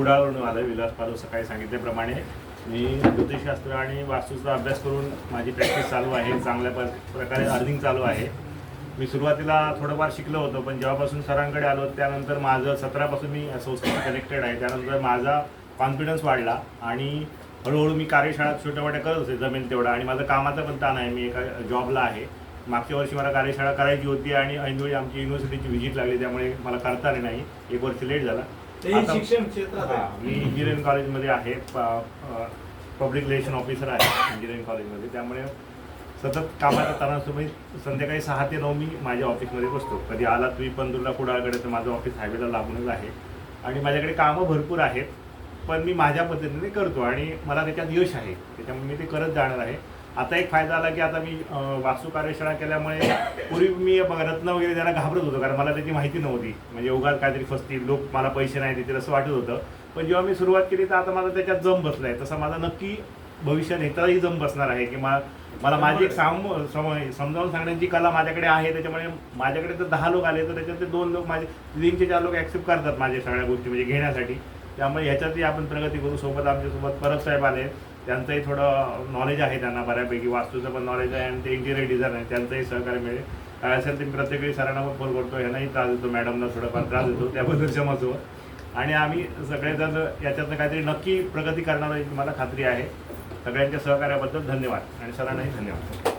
कुडाळवरून आलो. विलास पालव सकाळी सांगितल्याप्रमाणे मी ज्योतिषशास्त्र आणि वास्तूचा अभ्यास करून माझी प्रॅक्टिस चालू आहे. चांगल्या प्रकारे अर्निंग चालू आहे. मी सुरुवातीला थोडंफार शिकलो होतो, पण जेव्हापासून सरांकडे आलो त्यानंतर माझं 17पासून मी संस्थेशी कनेक्टेड आहे. त्यानंतर माझा कॉन्फिडन्स वाढला आणि हळूहळू मी कार्यशाळा छोट्या मोठ्या करत होते जमेल तेवढा. आणि माझं कामाचा पण ताण आहे, मी एका जॉबला आहे. मागच्या वर्षी मला कार्यशाळा करायची होती आणि ऐनवेळी आमची युनिव्हर्सिटीची व्हिजिट लागली, त्यामुळे मला करता आली नाही. 1 वर्ष लेट झाला. शिक्षण क्षेत्रात मी इंजिनिअरिंग कॉलेजमध्ये आहे, पब्लिक रिलेशन ऑफिसर आहे इंजिनिअरिंग कॉलेजमध्ये. त्यामुळे सतत कामाचा ताणासोबत संध्याकाळी 6 ते 9 मी माझ्या ऑफिसमध्ये बसतो. कधी आला तुम्ही पंधरला कुडाळकडे, तर माझं ऑफिस हायवेला लागूनच आहे आणि माझ्याकडे कामं भरपूर आहेत, पण मी माझ्या पद्धतीने करतो आणि मला त्याच्यात यश आहे. त्याच्यामुळे मी ते करत जाणार आहे. आता एक फायदा आला की आता मी वास्तू कार्यशाळा केल्यामुळे पूर्वी मी रत्न वगैरे त्याला घाबरत होतो, कारण मला त्याची माहिती नव्हती. म्हणजे उगाच काहीतरी फसतील, लोक मला पैसे नाही देतील असं वाटत होतं. पण जेव्हा मी सुरुवात केली तर आता माझा त्याच्यात जम बसला आहे. तसा माझा नक्की भविष्यात इतरही जम बसणार आहे की मला माझी एक समजावून सांगण्याची कला माझ्याकडे आहे. त्याच्यामुळे माझ्याकडे जर 10 लोक आले तर त्याच्यात 2 लोक माझे 3 ते 4 लोक ॲक्सेप्ट करतात माझ्या सगळ्या गोष्टी म्हणजे घेण्यासाठी. त्यामुळे ह्याच्यातही आपण प्रगती करू. सोबत आमच्यासोबत परब साहेब आले, त्यांचंही थोडं नॉलेज आहे त्यांना बऱ्यापैकी, वास्तूचं पण नॉलेज आहे आणि ते इंटिरियर डिझाईन आहे, त्यांचंही सहकार्य मिळेल. काय असेल ते प्रत्येक वेळी सरांना पण फोन करतो, यांनाही त्रास देतो, मॅडमला थोडाफार त्रास देतो, त्याबद्दल क्षमस्व. आणि आम्ही सगळेजण याच्यातनं काहीतरी नक्की प्रगती करणार आहे मला खात्री आहे. सगळ्यांच्या सहकार्याबद्दल धन्यवाद आणि सरांनाही धन्यवाद.